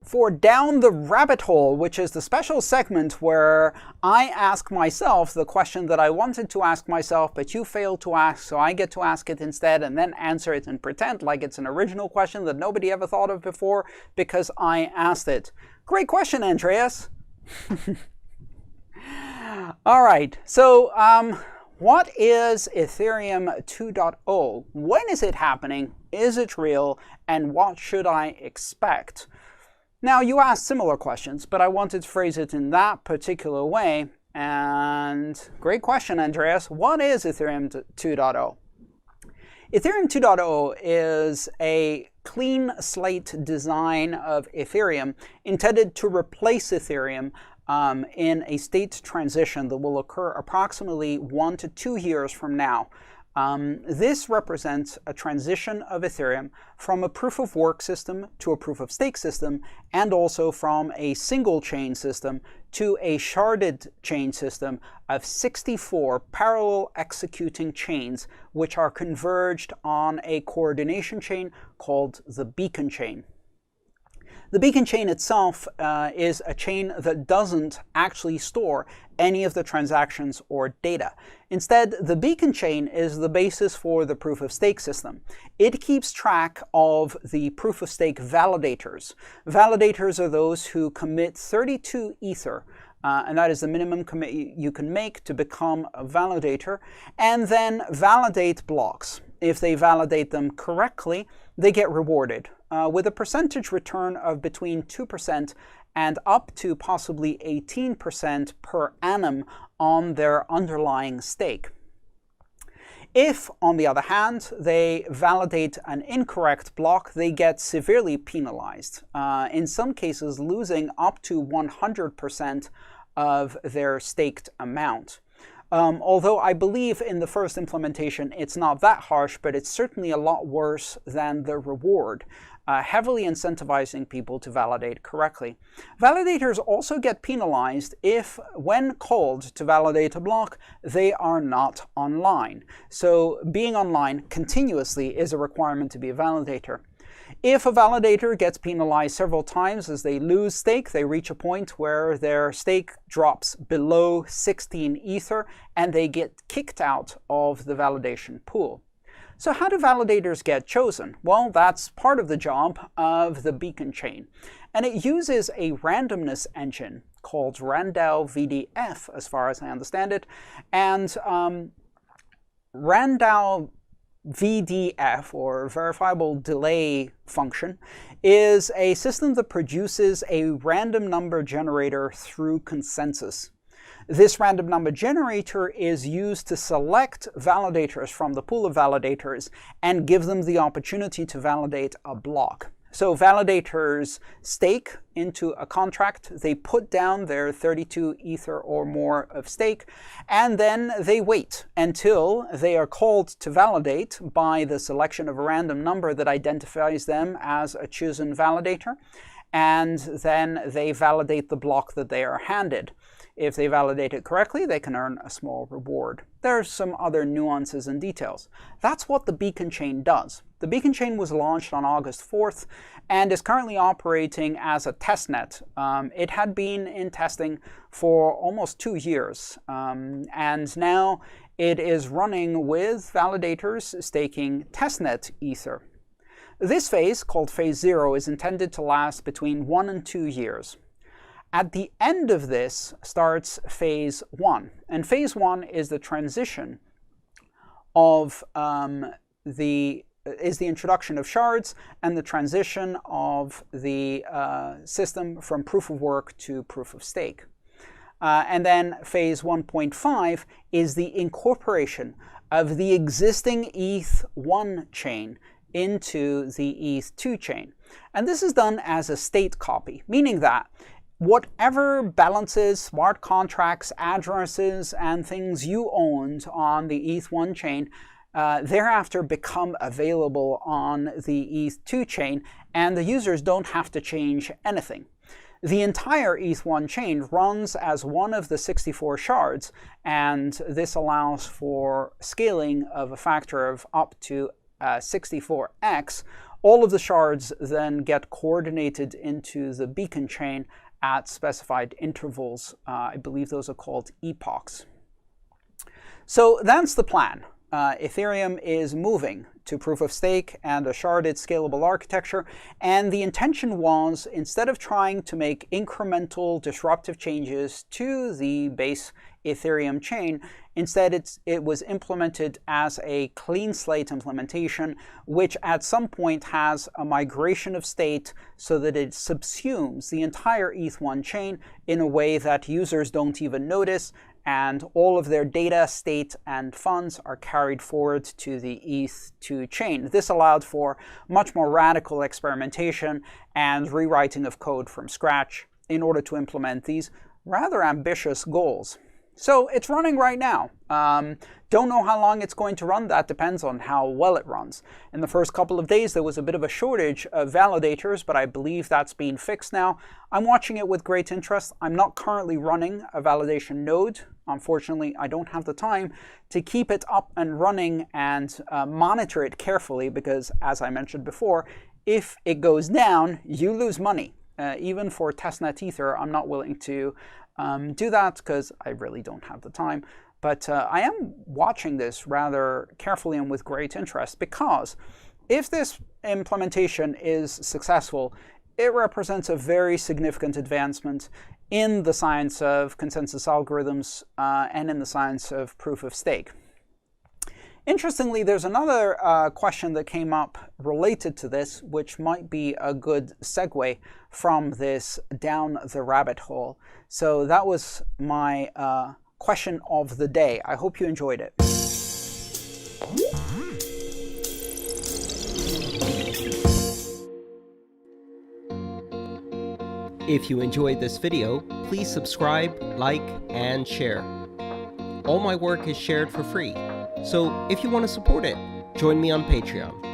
For Down the Rabbit Hole, which is the special segment where I ask myself the question that I wanted to ask myself, but you failed to ask, so I get to ask it instead and then answer it and pretend like it's an original question that nobody ever thought of before because I asked it. Great question, Andreas. All right, so what is Ethereum 2.0? When is it happening? Is it real? And what should I expect? Now, you asked similar questions, but I wanted to phrase it in that particular way. And great question, Andreas. What is Ethereum 2.0? Ethereum 2.0 is a clean slate design of Ethereum intended to replace Ethereum in a state transition that will occur approximately 1 to 2 years from now. This represents a transition of Ethereum from a proof-of-work system to a proof-of-stake system, and also from a single-chain system to a sharded chain system of 64 parallel executing chains, which are converged on a coordination chain called the beacon chain. The beacon chain itself is a chain that doesn't actually store any of the transactions or data. Instead, the beacon chain is the basis for the proof-of-stake system. It keeps track of the proof-of-stake validators. Validators are those who commit 32 Ether, and that is the minimum commit you can make to become a validator, and then validate blocks. If they validate them correctly, they get rewarded with a percentage return of between 2% and up to possibly 18% per annum on their underlying stake. If, on the other hand, they validate an incorrect block, they get severely penalized, in some cases losing up to 100% of their staked amount. Although I believe in the first implementation it's not that harsh, but it's certainly a lot worse than the reward, heavily incentivizing people to validate correctly. Validators also get penalized if, when called to validate a block, they are not online. So being online continuously is a requirement to be a validator. If a validator gets penalized several times as they lose stake, they reach a point where their stake drops below 16 Ether and they get kicked out of the validation pool. So how do validators get chosen? Well, that's part of the job of the beacon chain. And it uses a randomness engine called Randall VDF, as far as I understand it. And Randall VDF, or verifiable delay function, is a system that produces a random number generator through consensus. This random number generator is used to select validators from the pool of validators and give them the opportunity to validate a block. So validators stake into a contract, they put down their 32 Ether or more of stake, and then they wait until they are called to validate by the selection of a random number that identifies them as a chosen validator, and then they validate the block that they are handed. If they validate it correctly, they can earn a small reward. There are some other nuances and details. That's what the beacon chain does. The beacon chain was launched on August 4th and is currently operating as a testnet. It had been in testing for almost 2 years, and now it is running with validators staking testnet Ether. This phase, called Phase 0, is intended to last between 1 and 2 years. At the end of this starts Phase 1, and Phase 1 is the transition of the introduction of shards and the transition of the system from proof of work to proof of stake. And then Phase 1.5 is the incorporation of the existing ETH1 chain into the ETH2 chain. And this is done as a state copy, meaning that whatever balances, smart contracts, addresses, and things you owned on the ETH1 chain thereafter become available on the ETH2 chain, and the users don't have to change anything. the entire ETH1 chain runs as one of the 64 shards, and this allows for scaling of a factor of up to 64x. All of the shards then get coordinated into the beacon chain at specified intervals. I believe those are called epochs. So that's the plan. Ethereum is moving to proof of stake and a sharded scalable architecture, and the intention was, instead of trying to make incremental disruptive changes to the base Ethereum chain, instead it was implemented as a clean slate implementation, which at some point has a migration of state so that it subsumes the entire ETH1 chain in a way that users don't even notice, and all of their data, state, and funds are carried forward to the ETH2 chain. This allowed for much more radical experimentation and rewriting of code from scratch in order to implement these rather ambitious goals. So it's running right now. Don't know how long it's going to run. That depends on how well it runs. In the first couple of days, there was a bit of a shortage of validators, but I believe that's been fixed now. I'm watching it with great interest. I'm not currently running a validation node. Unfortunately, I don't have the time to keep it up and running and monitor it carefully because, as I mentioned before, if it goes down, you lose money. Even for testnet Ether, I'm not willing to do that because I really don't have the time. But I am watching this rather carefully and with great interest, because if this implementation is successful, it represents a very significant advancement in the science of consensus algorithms and in the science of proof of stake. Interestingly, there's another question that came up related to this, which might be a good segue from this down the rabbit hole. So that was my question of the day. I hope you enjoyed it. If you enjoyed this video, please subscribe, like, and share. All my work is shared for free, so if you want to support it, join me on Patreon.